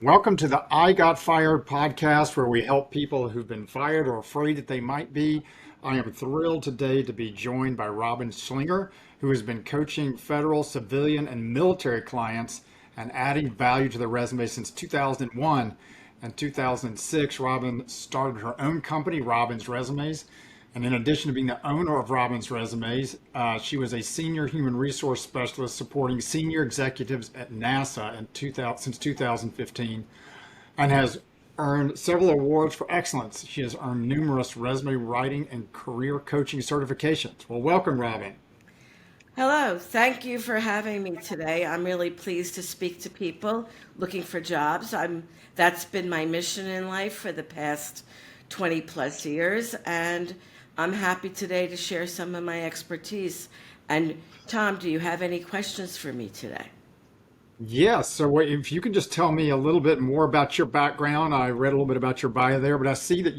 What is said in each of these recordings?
Welcome to the I Got Fired podcast, where we help people who've been fired or afraid that they might be. I am thrilled today to be joined by Robin Schlinger, who has been coaching federal, civilian, and military clients and adding value to their resume since 2001. In 2006, Robin started her own company, Robin's Resumes. And in addition to being the owner of Robin's Resumes, she was a senior human resource specialist supporting senior executives at NASA since 2015 and has earned several awards for excellence. She has earned numerous resume writing and career coaching certifications. Well, welcome, Robin. Hello, thank you for having me today. I'm really pleased to speak to people looking for jobs. That's been my mission in life for the past 20 plus years, and I'm happy today to share some of my expertise. And Tom, do you have any questions for me today? Yes. So if you could just tell me a little bit more about your background. I read a little bit about your bio there, but I see that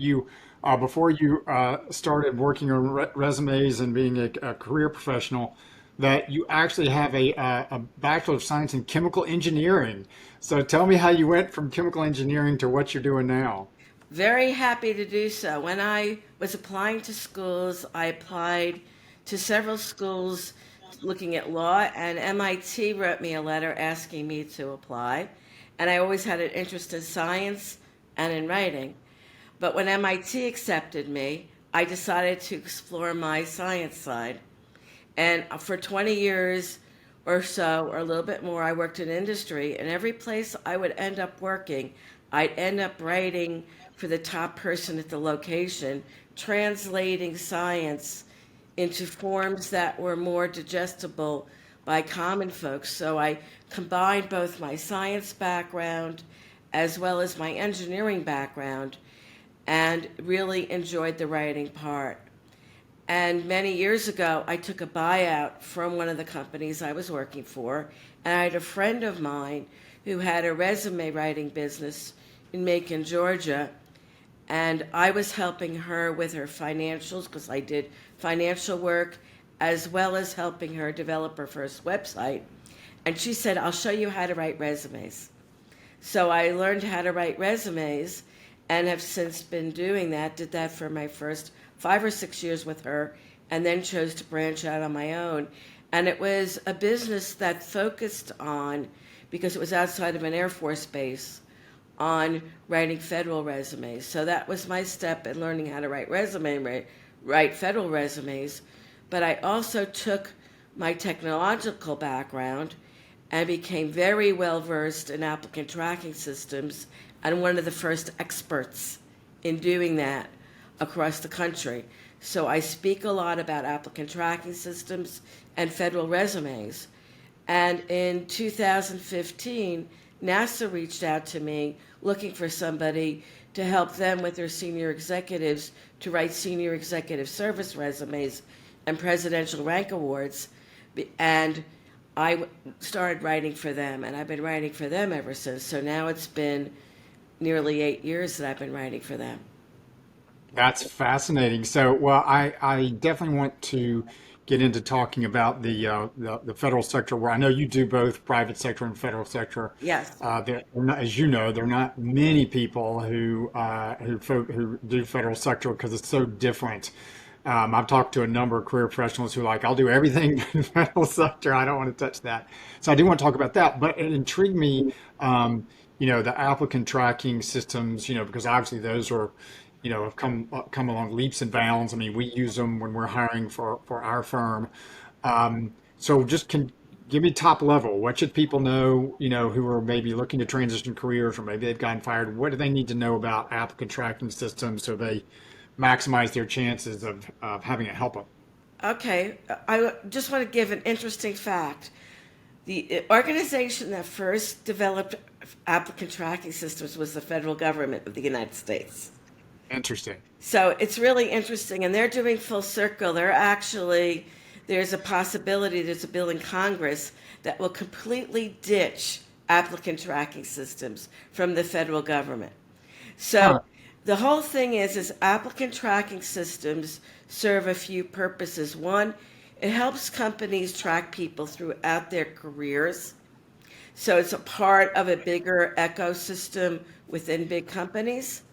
before you started working on resumes and being a career professional, that you actually have a Bachelor of Science in Chemical Engineering. So tell me how you went from chemical engineering to what you're doing now. Very happy to do so. When I was applying to schools, I applied to several schools looking at law, and MIT wrote me a letter asking me to apply. And I always had an interest in science and in writing. But when MIT accepted me, I decided to explore my science side. And for 20 years or so, or a little bit more, I worked in industry. And every place I would end up working, I'd end up writing for the top person at the location, translating science into forms that were more digestible by common folks. So I combined both my science background as well as my engineering background and really enjoyed the writing part. And many years ago, I took a buyout from one of the companies I was working for. And I had a friend of mine who had a resume writing business in Macon, Georgia. And I was helping her with her financials because I did financial work as well as helping her develop her first website. And she said, I'll show you how to write resumes. So I learned how to write resumes and have since been doing that. Did that for my first 5 or 6 years with her, and then chose to branch out on my own. And it was a business that focused on, because it was outside of an Air Force base, on writing federal resumes. So that was my step in learning how to write federal resumes. But I also took my technological background and became very well versed in applicant tracking systems and one of the first experts in doing that across the country. So I speak a lot about applicant tracking systems and federal resumes. And in 2015, NASA reached out to me looking for somebody to help them with their senior executives to write senior executive service resumes and presidential rank awards. And I started writing for them, and I've been writing for them ever since. So now it's been nearly 8 years that I've been writing for them. That's fascinating. So, well, I definitely want to get into talking about the federal sector, where I know you do both private sector and federal sector. Yes. As you know, there are not many people who do federal sector because it's so different. I've talked to a number of career professionals who are like, I'll do everything in the federal sector. I don't want to touch that. So I do want to talk about that. But it intrigued me, the applicant tracking systems, because obviously those are have come along leaps and bounds. I mean, we use them when we're hiring for our firm. So just can give me top level. What should people know, who are maybe looking to transition careers or maybe they've gotten fired? What do they need to know about applicant tracking systems so they maximize their chances of having it help them? Okay. I just want to give an interesting fact. The organization that first developed applicant tracking systems was the federal government of the United States. Interesting. So it's really interesting, and they're doing full circle. There's a possibility, there's a bill in Congress that will completely ditch applicant tracking systems from the federal government. So Huh. the whole thing is applicant tracking systems serve a few purposes. One, it helps companies track people throughout their careers. So it's a part of a bigger ecosystem within big companies.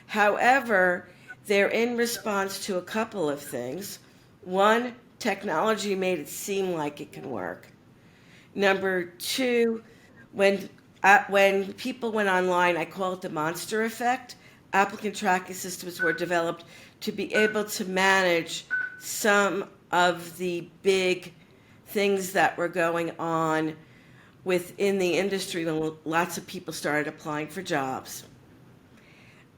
However, they're in response to a couple of things. One, technology made it seem like it can work. Number two, when when people went online, I call it the monster effect. Applicant tracking systems were developed to be able to manage some of the big things that were going on within the industry when lots of people started applying for jobs.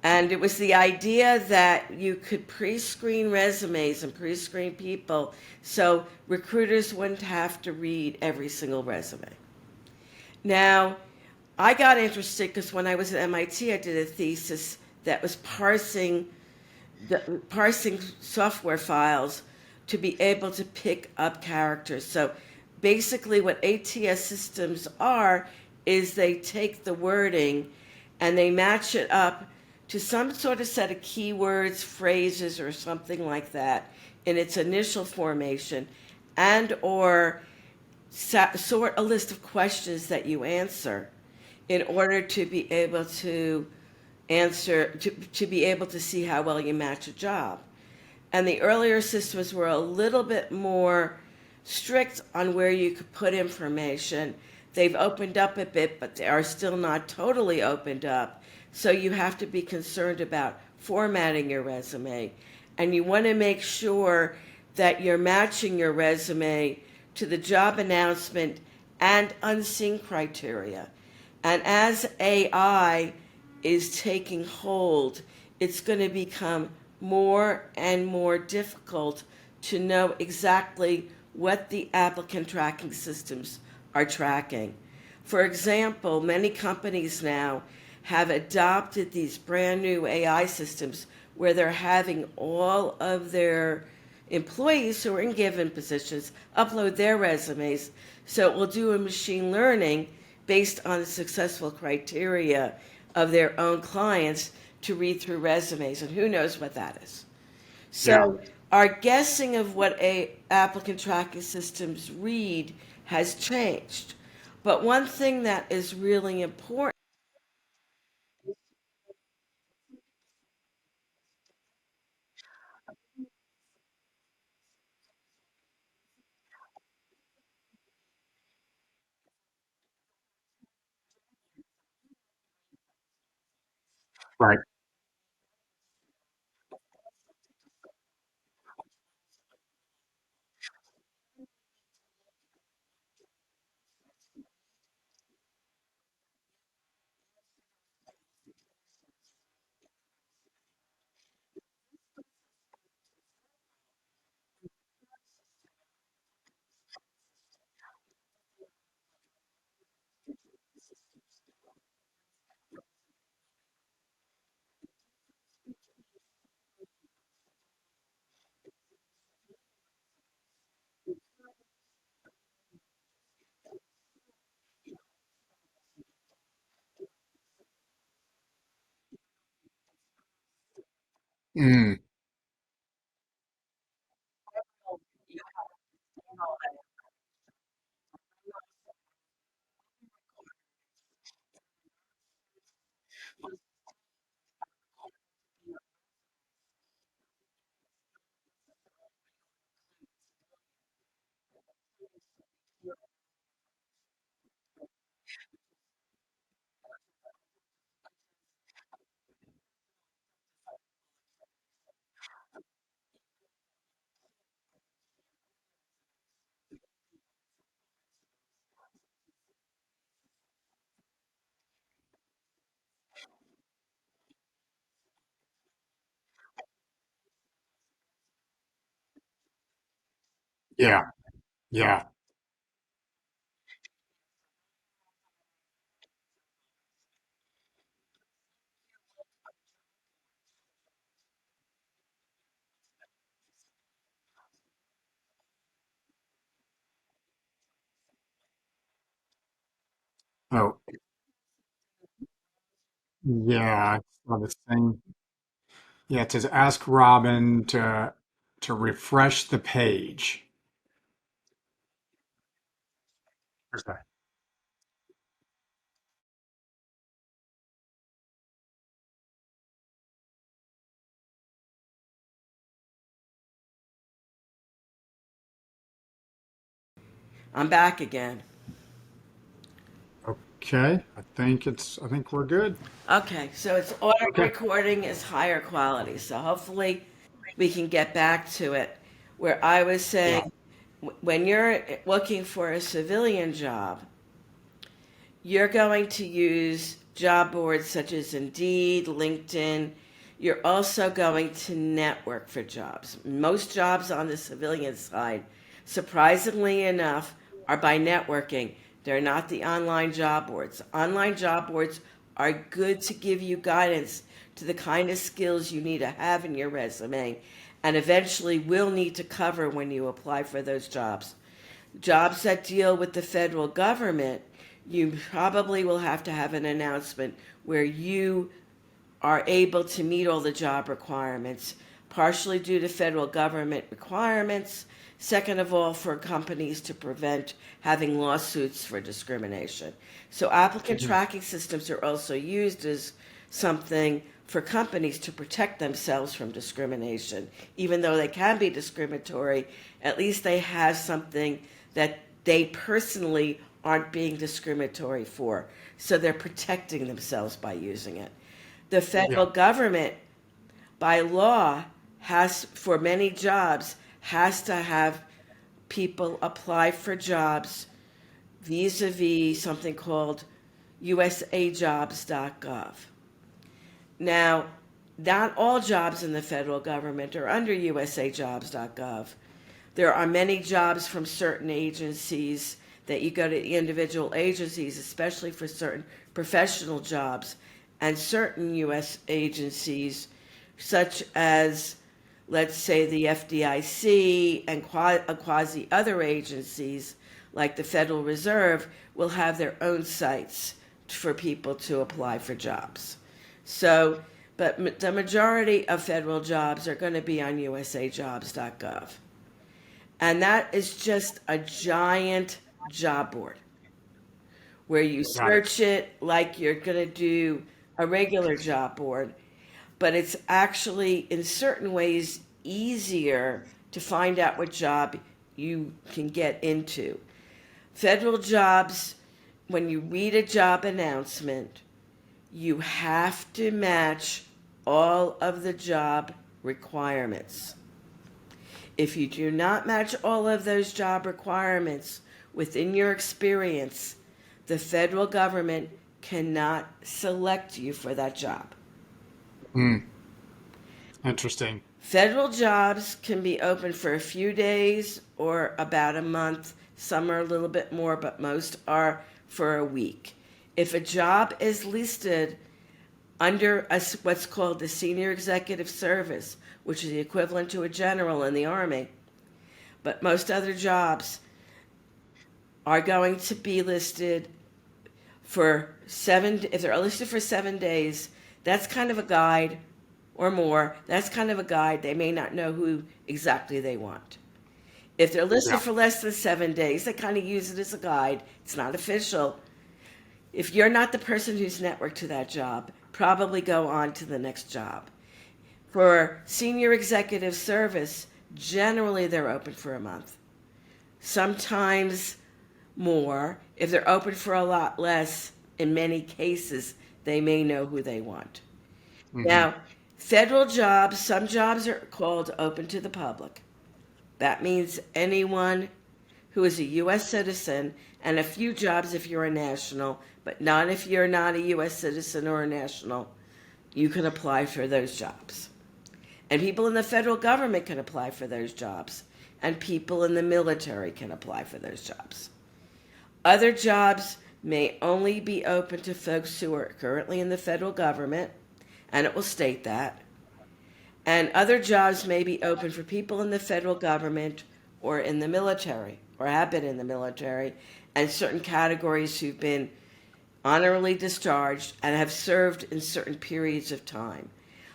And it was the idea that you could pre-screen resumes and pre-screen people so recruiters wouldn't have to read every single resume. Now, I got interested because when I was at MIT, I did a thesis that was parsing software files to be able to pick up characters. So basically, what ATS systems are is they take the wording and they match it up to some sort of set of keywords, phrases, or something like that in its initial formation, and or sort a list of questions that you answer in order to be able to to be able to see how well you match a job. And the earlier systems were a little bit more strict on where you could put information. They've opened up a bit, but they are still not totally opened up. So you have to be concerned about formatting your resume. And you want to make sure that you're matching your resume to the job announcement and unseen criteria. And as AI is taking hold, it's going to become more and more difficult to know exactly what the applicant tracking systems are tracking. For example, many companies now have adopted these brand new AI systems where they're having all of their employees who are in given positions upload their resumes. So it will do a machine learning based on the successful criteria of their own clients to read through resumes, and who knows what that is. Yeah. So our guessing of what applicant tracking systems read has changed. But one thing that is really important. Right. Mm. Yeah. Yeah. Oh, yeah. I saw the same. Yeah, to ask Robin to refresh the page. Where's that? I'm back again. Okay, I think we're good. Okay, so it's audio Okay. recording is higher quality. So hopefully we can get back to it. Where I was Yeah. saying, when you're looking for a civilian job, you're going to use job boards such as Indeed, LinkedIn. You're also going to network for jobs. Most jobs on the civilian side, surprisingly enough, are by networking. They're not the online job boards. Online job boards are good to give you guidance to the kind of skills you need to have in your resume and eventually will need to cover when you apply for those jobs. Jobs that deal with the federal government, you probably will have to have an announcement where you are able to meet all the job requirements, partially due to federal government requirements. Second of all, for companies to prevent having lawsuits for discrimination. So, applicant Mhm. tracking systems are also used as something for companies to protect themselves from discrimination. Even though they can be discriminatory, at least they have something that they personally aren't being discriminatory for. So, they're protecting themselves by using it. The Yeah. federal government, by law, has, for many jobs, has to have people apply for jobs vis-a-vis something called usajobs.gov. Now, not all jobs in the federal government are under usajobs.gov. There are many jobs from certain agencies that you go to the individual agencies, especially for certain professional jobs, and certain U.S. agencies, such as, let's say, the FDIC and quasi other agencies like the Federal Reserve, will have their own sites for people to apply for jobs. So, but the majority of federal jobs are going to be on usajobs.gov. And that is just a giant job board where you Got it. search it like you're going to do a regular job board, but it's actually in certain ways easier to find out what job you can get into. Federal jobs, when you read a job announcement, you have to match all of the job requirements. If you do not match all of those job requirements within your experience, the federal government cannot select you for that job. Mm. Interesting. Federal jobs can be open for a few days or about a month. Some are a little bit more, but most are for a week. If a job is listed under what's called the senior executive service, which is the equivalent to a general in the Army, but most other jobs are going to be listed for if they're listed for 7 days, that's kind of a guide, or more, that's kind of a guide. They may not know who exactly they want. If they're listed Yeah. for less than 7 days, they kind of use it as a guide. It's not official. If you're not the person who's networked to that job, probably go on to the next job. For senior executive service, generally they're open for a month. Sometimes more. If they're open for a lot less, in many cases, they may know who they want. Hmm. Now, federal jobs, some jobs are called open to the public. That means anyone who is a U.S. citizen, and a few jobs if you're a national, but not if you're not a U.S. citizen or a national, you can apply for those jobs. And people in the federal government can apply for those jobs, and people in the military can apply for those jobs. Other jobs may only be open to folks who are currently in the federal government, and it will state that. And other jobs may be open for people in the federal government or in the military or have been in the military, and certain categories who've been honorably discharged and have served in certain periods of time.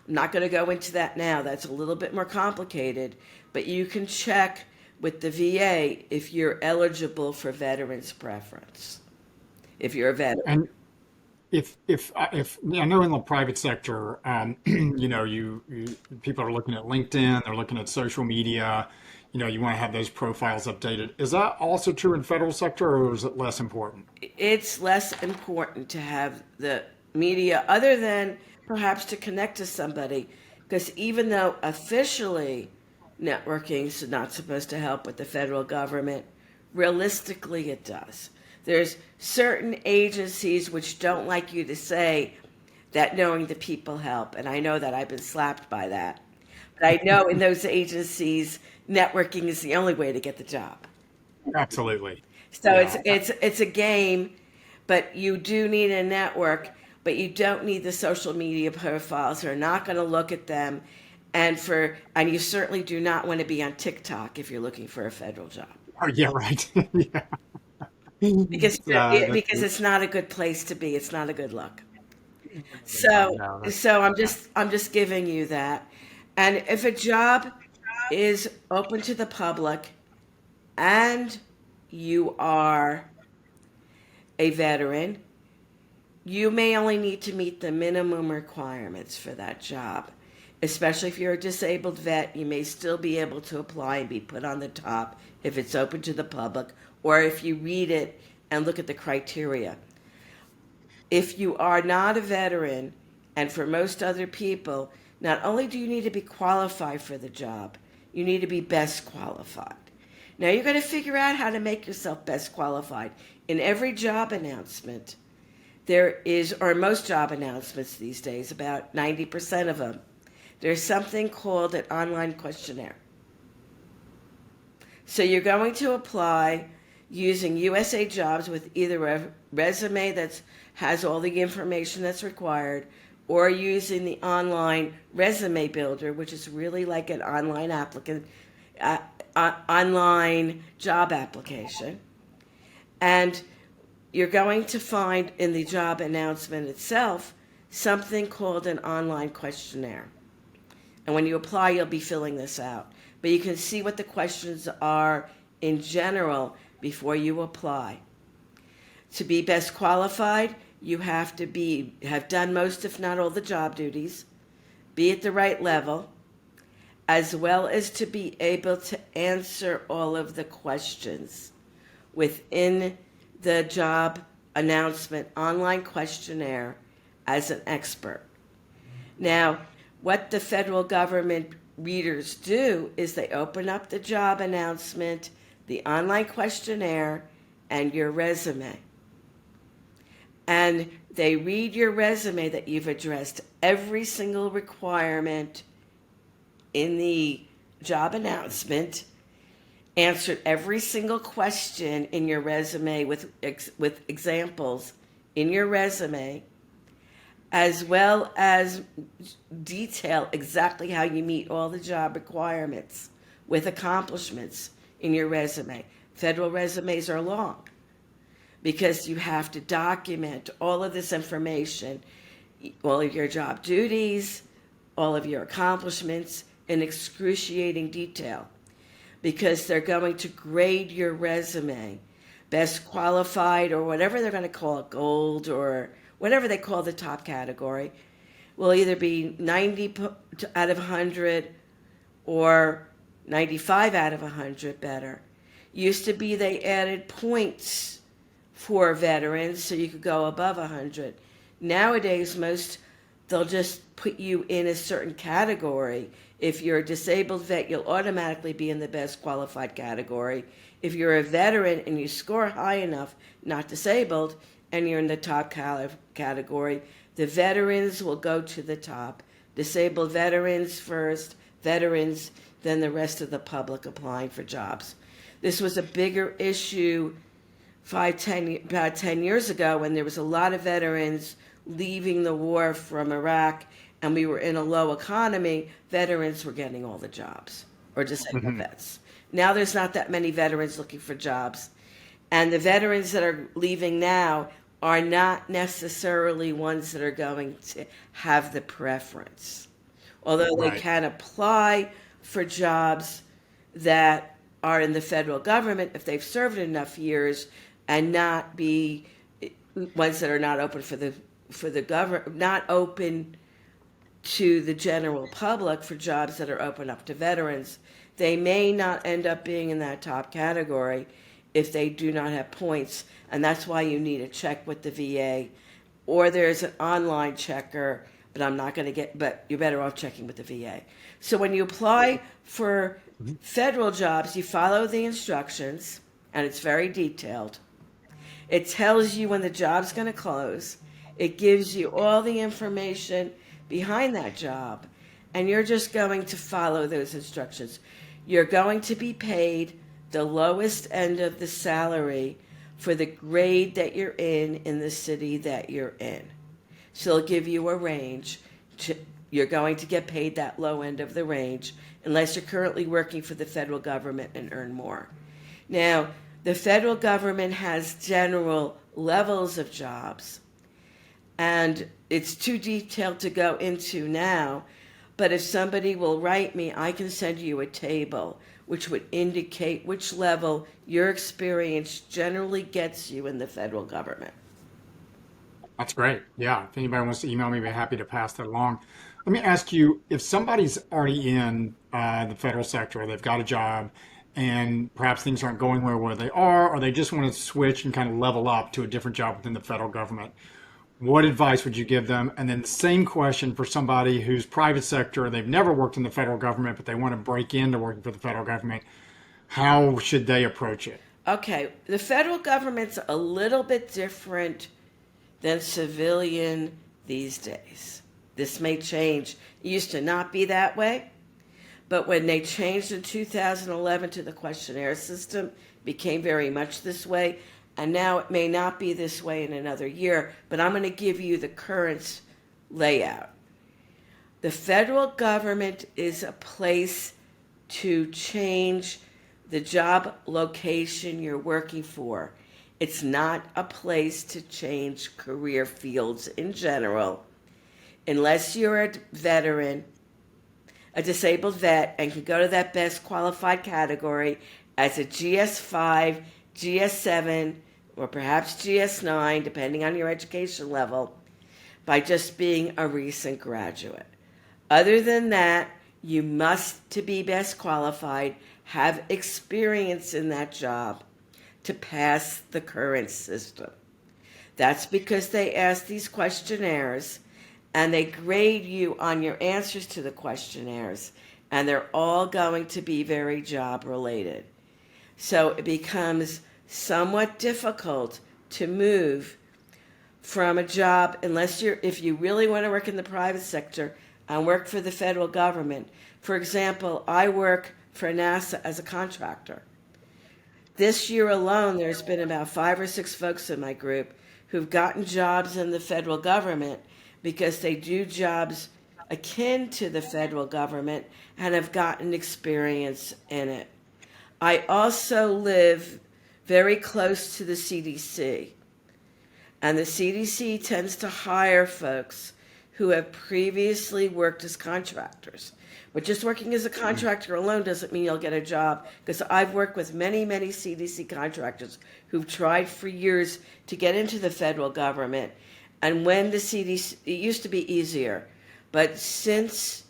I'm not going to go into that now. That's a little bit more complicated, but you can check with the VA if you're eligible for veterans preference, if you're a veteran. And if I know in the private sector, you know, you people are looking at LinkedIn, they're looking at social media, you want to have those profiles updated. Is that also true in federal sector, or is it less important? It's less important to have the media other than perhaps to connect to somebody, because even though officially networking is not supposed to help with the federal government, realistically it does. There's certain agencies which don't like you to say that knowing the people help, and I know that I've been slapped by that. But I know in those agencies, networking is the only way to get the job. Absolutely. So it's Yeah. it's it's a game, but you do need a network, but you don't need the social media profiles. They're not going to look at them, and you certainly do not want to be on TikTok if you're looking for a federal job Oh, yeah, right. Yeah. because it's not a good place to be. It's not a good look. So No, so I'm yeah. just giving you that. And if a job is open to the public and you are a veteran, you may only need to meet the minimum requirements for that job. Especially if you're a disabled vet, you may still be able to apply and be put on the top if it's open to the public, or if you read it and look at the criteria. If you are not a veteran, and for most other people, not only do you need to be qualified for the job, you need to be best qualified. Now you're going to figure out how to make yourself best qualified. In every job announcement, there is, or most job announcements these days, about 90% of them, there's something called an online questionnaire. So you're going to apply using USA Jobs with either a resume that has all the information that's required, or using the online resume builder, which is really like an online applicant, online job application. And you're going to find in the job announcement itself something called an online questionnaire. And when you apply, you'll be filling this out. But you can see what the questions are in general before you apply. To be best qualified, you have to have done most, if not all, the job duties, be at the right level, as well as to be able to answer all of the questions within the job announcement online questionnaire as an expert. Now, what the federal government readers do is they open up the job announcement, the online questionnaire, and your resume. And they read your resume that you've addressed every single requirement in the job announcement, answered every single question in your resume with examples in your resume, as well as detail exactly how you meet all the job requirements with accomplishments in your resume. Federal resumes are long because you have to document all of this information, all of your job duties, all of your accomplishments in excruciating detail, because they're going to grade your resume best qualified, or whatever they're going to call it, gold, or whatever they call the top category, will either be 90 out of 100 or 95 out of 100 better. Used to be they added points for veterans so you could go above 100. Nowadays, they'll just put you in a certain category. If you're a disabled vet, you'll automatically be in the best qualified category. If you're a veteran and you score high enough, not disabled, and you're in the top category, the veterans will go to the top. Disabled veterans first, veterans, then the rest of the public applying for jobs. This was a bigger issue about 10 years ago, when there was a lot of veterans leaving the war from Iraq and we were in a low economy. Veterans were getting all the jobs, or disabled Hmm. vets. Now there's not that many veterans looking for jobs. And the veterans that are leaving now are not necessarily ones that are going to have the preference. Although they Right. can apply for jobs that are in the federal government if they've served enough years, and not be ones that are not open for the government, not open to the general public for jobs that are open up to veterans. they may not end up being in that top category if they do not have points. And that's why you need a check with the VA. Or there's an online checker, but but you're better off checking with the VA. So when you apply for federal jobs, you follow the instructions, and it's very detailed. It tells you when the job's going to close. It gives you all the information behind that job, and you're just going to follow those instructions. You're going to be paid the lowest end of the salary for the grade that you're in the city that you're in. So they'll give you a range. You're going to get paid that low end of the range unless you're currently working for the federal government and earn more. Now, the federal government has general levels of jobs, and it's too detailed to go into now, but if somebody will write me, I can send you a table which would indicate which level your experience generally gets you in the federal government. That's great. Yeah. If anybody wants to email me, I'd be happy to pass that along. Let me ask you, if somebody's already in the federal sector, they've got a job, and perhaps things aren't going where they are, or they just want to switch and kind of level up to a different job within the federal government, what advice would you give them? And then the same question for somebody who's private sector, they've never worked in the federal government, but they want to break into working for the federal government. How should they approach it? Okay, the federal government's a little bit different than civilian these days. This may change. It used to not be that way, but when they changed in 2011 to the questionnaire system, it became very much this way. And now it may not be this way in another year, but I'm going to give you the current layout. The federal government is a place to change the job location you're working for. It's not a place to change career fields in general, unless you're a veteran, a disabled vet, and can go to that best qualified category as a GS5, GS7, or perhaps GS9, depending on your education level, by just being a recent graduate. Other than that, you must, to be best qualified, have experience in that job to pass the current system. That's because they ask these questionnaires, and they grade you on your answers to the questionnaires, and they're all going to be very job related. So it becomes somewhat difficult to move from a job if you really want to work in the private sector and work for the federal government. For example, I work for NASA as a contractor. This year alone, there's been about 5 or 6 folks in my group who've gotten jobs in the federal government because they do jobs akin to the federal government and have gotten experience in it. I also live very close to the CDC. And the CDC tends to hire folks who have previously worked as contractors. But just working as a contractor alone doesn't mean you'll get a job, because I've worked with many, many CDC contractors who've tried for years to get into the federal government. And when the CDC, it used to be easier, but since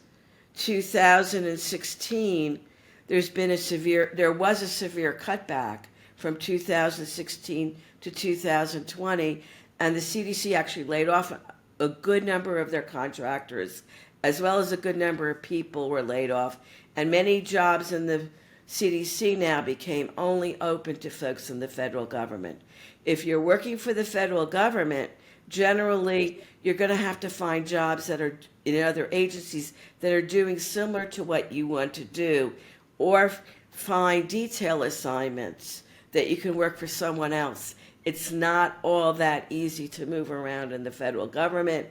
2016, there was a severe cutback from 2016 to 2020, and the CDC actually laid off a good number of their contractors, as well as a good number of people were laid off, and many jobs in the CDC now became only open to folks in the federal government. If you're working for the federal government, generally you're going to have to find jobs that are in other agencies that are doing similar to what you want to do, or find detail assignments that you can work for someone else. It's not all that easy to move around in the federal government.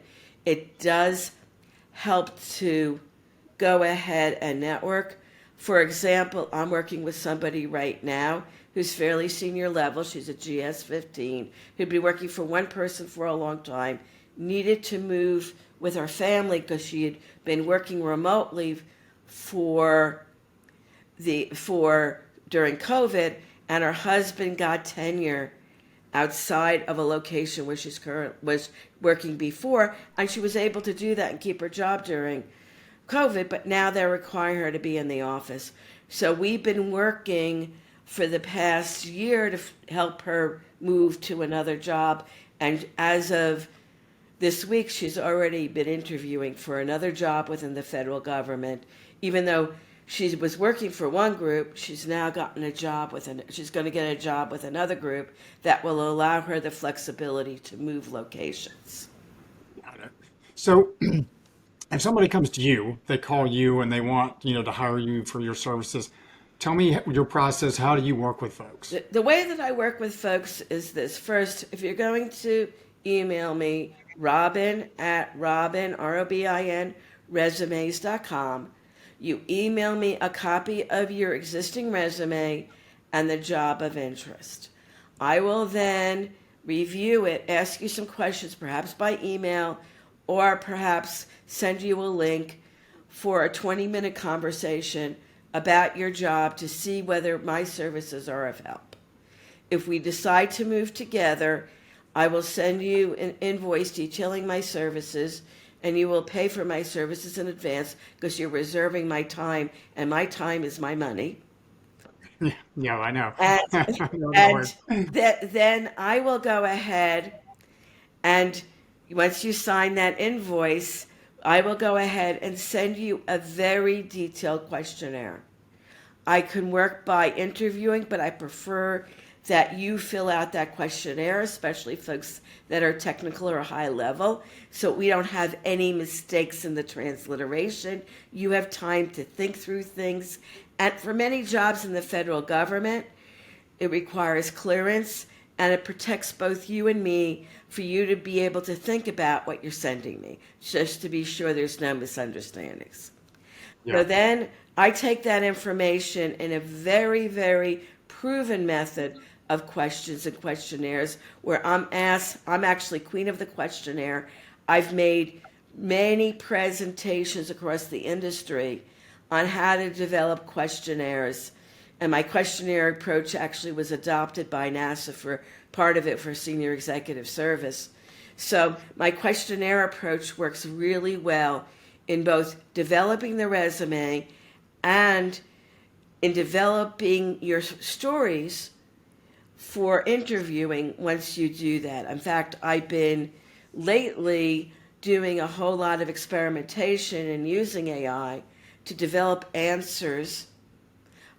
It does help to go ahead and network. For example, I'm working with somebody right now who's fairly senior level. She's a GS15, who'd been working for one person for a long time, needed to move with her family because she had been working remotely during COVID, and her husband got tenure outside of a location where she was working before, and she was able to do that and keep her job during COVID, but now they're requiring her to be in the office. So we've been working for the past year to help her move to another job. And as of this week, she's already been interviewing for another job within the federal government. Even though she was working for one group, she's now gotten a job she's going to get a job with another group that will allow her the flexibility to move locations. Got it. So if somebody comes to you, they call you and they want, to hire you for your services, tell me your process. How do you work with folks? The way that I work with folks is this. First, if you're going to email me, Robin, ROBIN, resumes.com, you email me a copy of your existing resume and the job of interest. I will then review it, ask you some questions, perhaps by email, or perhaps send you a link for a 20-minute conversation about your job to see whether my services are of help. If we decide to move together, I will send you an invoice detailing my services, and you will pay for my services in advance because you're reserving my time, and my time is my money. Yeah, I know. And, I know the and word. then I will go ahead and once you sign that invoice, I will go ahead and send you a very detailed questionnaire. I can work by interviewing, but I prefer that you fill out that questionnaire, especially folks that are technical or high level, so we don't have any mistakes in the transliteration. You have time to think through things. And for many jobs in the federal government, it requires clearance, and it protects both you and me for you to be able to think about what you're sending me, just to be sure there's no misunderstandings. So Yeah. then I take that information in a very, very proven method of questions and questionnaires where I'm actually queen of the questionnaire. I've made many presentations across the industry on how to develop questionnaires. And my questionnaire approach actually was adopted by NASA for part of it for senior executive service. So my questionnaire approach works really well in both developing the resume and in developing your stories for interviewing once you do that. In fact, I've been lately doing a whole lot of experimentation and using AI to develop answers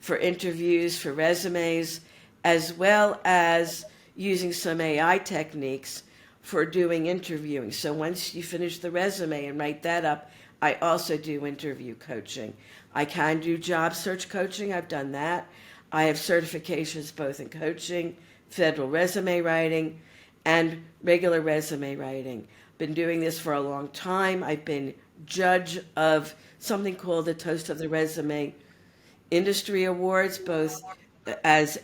for interviews, for resumes, as well as using some AI techniques for doing interviewing. So once you finish the resume and write that up, I also do interview coaching. I can do job search coaching. I've done that. I have certifications both in coaching, federal resume writing, and regular resume writing. Been doing this for a long time. I've been judge of something called the Toast of the Resume Industry Awards, both as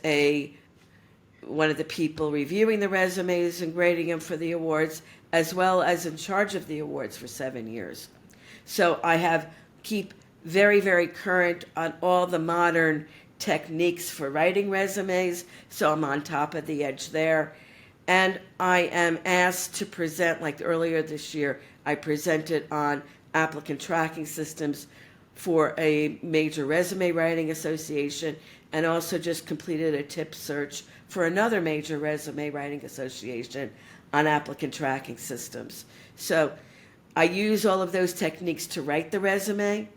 one of the people reviewing the resumes and grading them for the awards, as well as in charge of the awards for 7 years. So I keep very, very current on all the modern techniques for writing resumes, so I'm on top of the edge there. And I am asked to present, like earlier this year, I presented on applicant tracking systems for a major resume writing association, and also just completed a tip search for another major resume writing association on applicant tracking systems. So I use all of those techniques to write the resume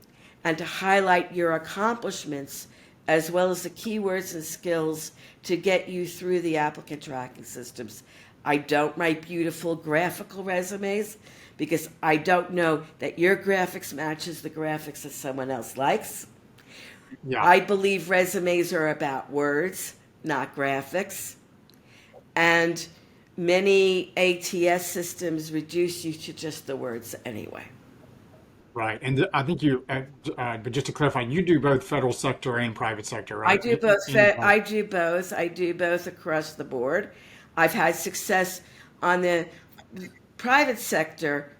and to highlight your accomplishments as well as the keywords and skills to get you through the applicant tracking systems. I don't write beautiful graphical resumes because I don't know that your graphics matches the graphics that someone else likes. Yeah. I believe resumes are about words, not graphics. And many ATS systems reduce you to just the words anyway. Right. And I think but just to clarify, you do both federal sector and private sector, I right? do both. Both. I do both. I do both across the board. I've had success on the private sector.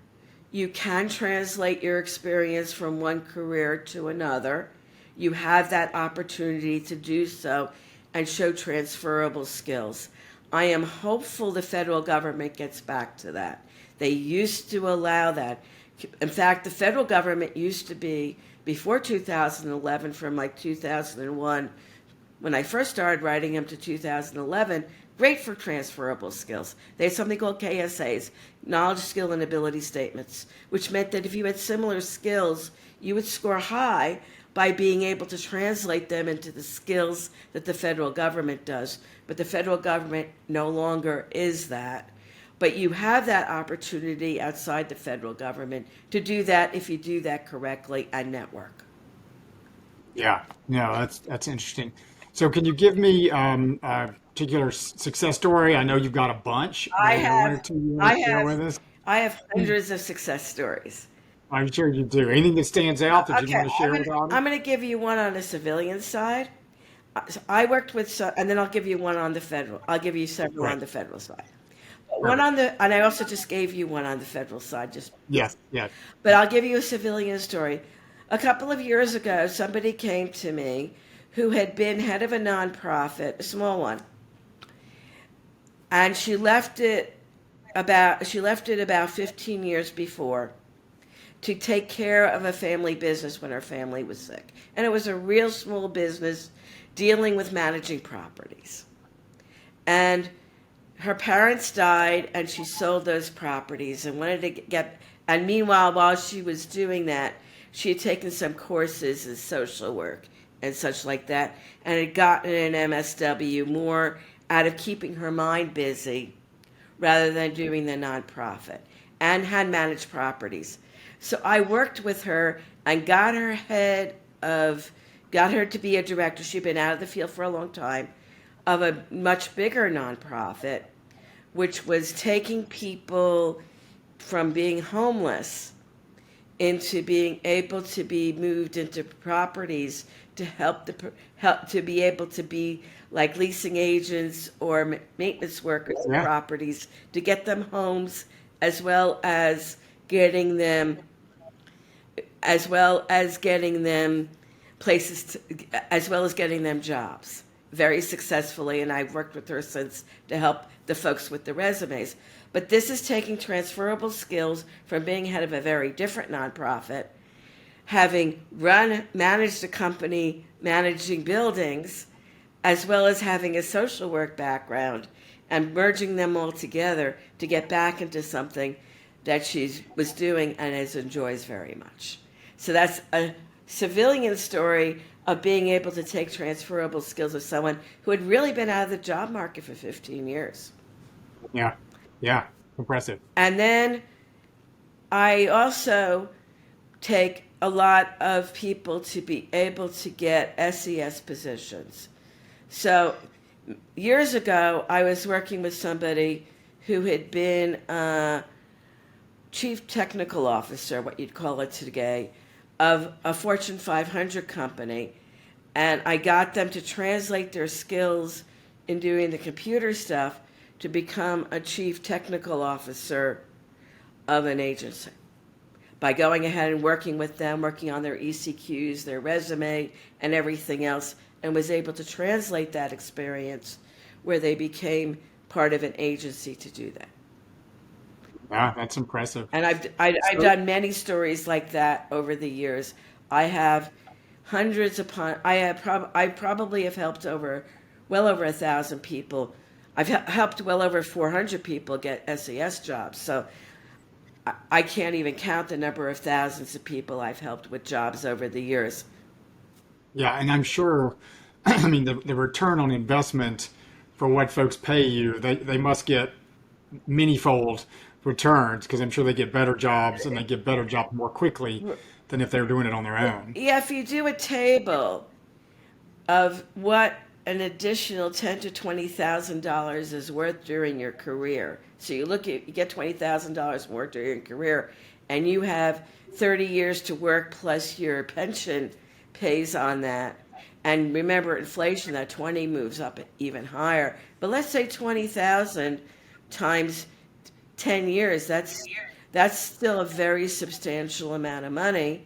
You can translate your experience from one career to another. You have that opportunity to do so and show transferable skills. I am hopeful the federal government gets back to that. They used to allow that. In fact, the federal government used to be before 2011, from like 2001, when I first started writing them, to 2011, great for transferable skills. They had something called KSAs, knowledge, skill, and ability statements, which meant that if you had similar skills, you would score high by being able to translate them into the skills that the federal government does. But the federal government no longer is that. But you have that opportunity outside the federal government to do that if you do that correctly and network. Yeah, no, that's interesting. So, can you give me a particular success story? I know you've got a bunch. I Maybe one or have, two you want I to share have, with us. I have hundreds of success stories. I'm sure you do. Anything that stands out that you'd Okay, want to share with the audience? I'm gonna give you one on the civilian side. So I worked with, and then I'll give you one on the federal. I'll give you several on Great, the federal side. But one perfect. on the, and I also just gave you one on the federal side, just, Yes, yes. but I'll give you a civilian story. A couple of years ago, somebody came to me who had been head of a nonprofit, a small one, and she left it about 15 years before to take care of a family business when her family was sick. And it was a real small business dealing with managing properties. And her parents died, and she sold those properties and wanted to get. And meanwhile, while she was doing that, she had taken some courses in social work and such like that, and had gotten an MSW more out of keeping her mind busy rather than doing the nonprofit, and had managed properties. So I worked with her and got her to be a director. She'd been out of the field for a long time, of a much bigger nonprofit, which was taking people from being homeless into being able to be moved into properties to help to be able to be like leasing agents or maintenance workers in Yeah, properties, to get them homes, as well as getting them places as well as getting them jobs, very successfully. And I've worked with her since to help the folks with the resumes. But this is taking transferable skills from being head of a very different nonprofit, having managed a company managing buildings, as well as having a social work background, and merging them all together to get back into something that she was doing and enjoys very much. So that's a civilian story of being able to take transferable skills of someone who had really been out of the job market for 15 years. yeah, yeah. Impressive. And then I also take a lot of people to be able to get SES positions. So years ago, I was working with somebody who had been a chief technical officer, what you'd call it today, of a Fortune 500 company. And I got them to translate their skills in doing the computer stuff to become a chief technical officer of an agency, by going ahead and working with them, working on their ECQs, their resume, and everything else, and was able to translate that experience where they became part of an agency to do that. Yeah, that's impressive. And I've So, done many stories like that over the years. I have I probably have helped well over 1,000 people. I've helped well over 400 people get SES jobs. So I can't even count the number of thousands of people I've helped with jobs over the years. yeah, and I'm sure, I mean, the return on investment for what folks pay you, they must get many-fold returns because I'm sure they get better jobs and they get better jobs more quickly than if they were doing it on their own. Yeah, if you do a table of what an additional $10,000 to $20,000 is worth during your career. So you get $20,000 more during your career, and you have 30 years to work plus your pension pays on that. And remember, inflation, that 20 moves up even higher. But let's say 20,000 times 10 years, that's still a very substantial amount of money.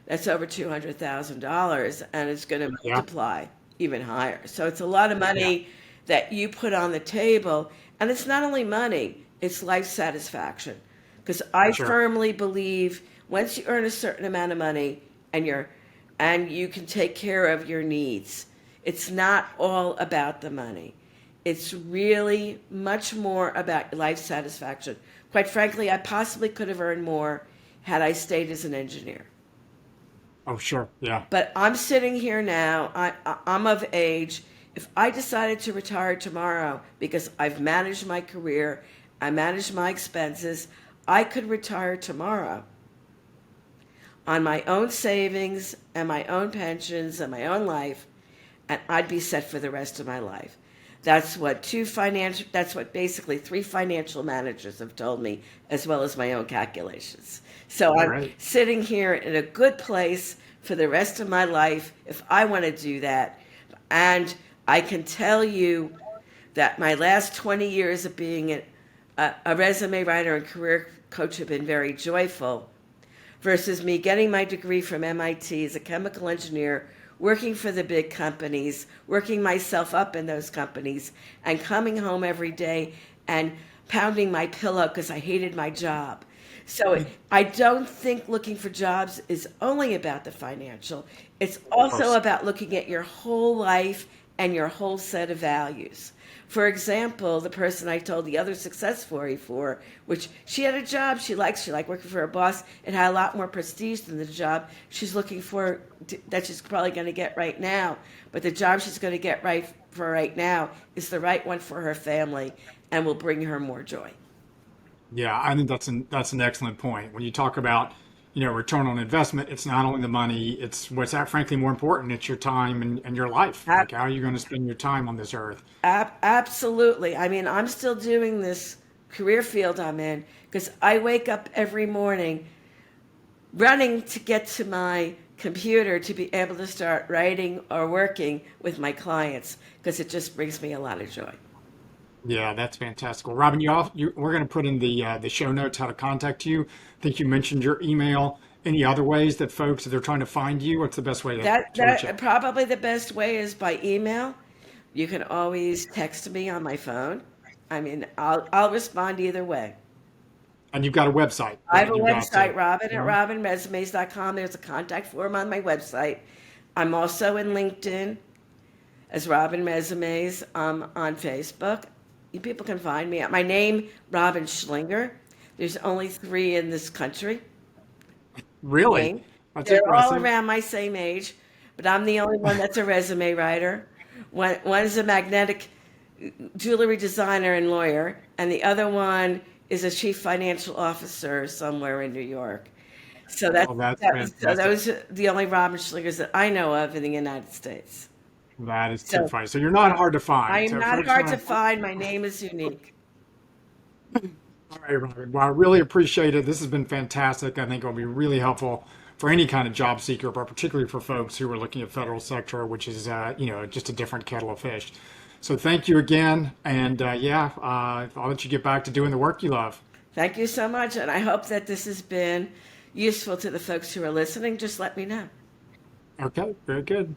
That's over $200,000, and it's going to Yeah, multiply even higher. So it's a lot of yeah, money that you put on the table, and it's not only money, it's life satisfaction. Because I sure. firmly believe once you earn a certain amount of money, and you can take care of your needs. It's not all about the money. It's really much more about life satisfaction. Quite frankly, I possibly could have earned more had I stayed as an engineer. Oh, sure. Yeah. But I'm sitting here now. I'm of age. If I decided to retire tomorrow because I've managed my career, I manage my expenses, I could retire tomorrow on my own savings and my own pensions and my own life, and I'd be set for the rest of my life. That's what basically three financial managers have told me, as well as my own calculations. So I'm Great. sitting here in a good place for the rest of my life if I want to do that. And I can tell you that my last 20 years of being a resume writer and career coach have been very joyful, versus me getting my degree from MIT as a chemical engineer, working for the big companies, working myself up in those companies, and coming home every day and pounding my pillow because I hated my job. So I don't think looking for jobs is only about the financial. It's also about looking at your whole life and your whole set of values. For example, the person I told the other success story for, which she had a job she liked working for her boss. It had a lot more prestige than the job she's looking for that she's probably going to get right now. But the job she's going to get right now is the right one for her family and will bring her more joy. Yeah, I think that's an excellent point. When you talk about, return on investment, it's not only the money, it's what's frankly more important. It's your time and your life. Like, how are you going to spend your time on this earth? Absolutely. I mean, I'm still doing this career field I'm in because I wake up every morning running to get to my computer to be able to start writing or working with my clients because it just brings me a lot of joy. Yeah, that's fantastic. Well, Robin, we're going to put in the show notes how to contact you. I think you mentioned your email. Any other ways that folks, if they're trying to find you, what's the best way to reach That out? probably the best way is by email. You can always text me on my phone. I mean, I'll respond either way. And you've got a website I have that a you've got website, to, Robin at well, robinresumes.com. There's a contact form on my website. I'm also in LinkedIn as Robin Resumes, on Facebook. You people can find me. My name, Robin Schlinger. There's only three in this country. really? Name. That's They're all impressive. around my same age, but I'm the only one that's a resume writer. One is a magnetic jewelry designer and lawyer, and the other one is a chief financial officer somewhere in New York. So Oh, that's so fantastic. those are the only Robin Schlingers that I know of in the United States. That is too So funny. So you're not hard to I find. am So not folks hard to want to, find. My name is unique. all right, Robin. Well, I really appreciate it. This has been fantastic. I think it'll be really helpful for any kind of job seeker, but particularly for folks who are looking at federal sector, which is, just a different kettle of fish. So thank you again. And I'll let you get back to doing the work you love. Thank you so much, and I hope that this has been useful to the folks who are listening. Just let me know. Okay, very good.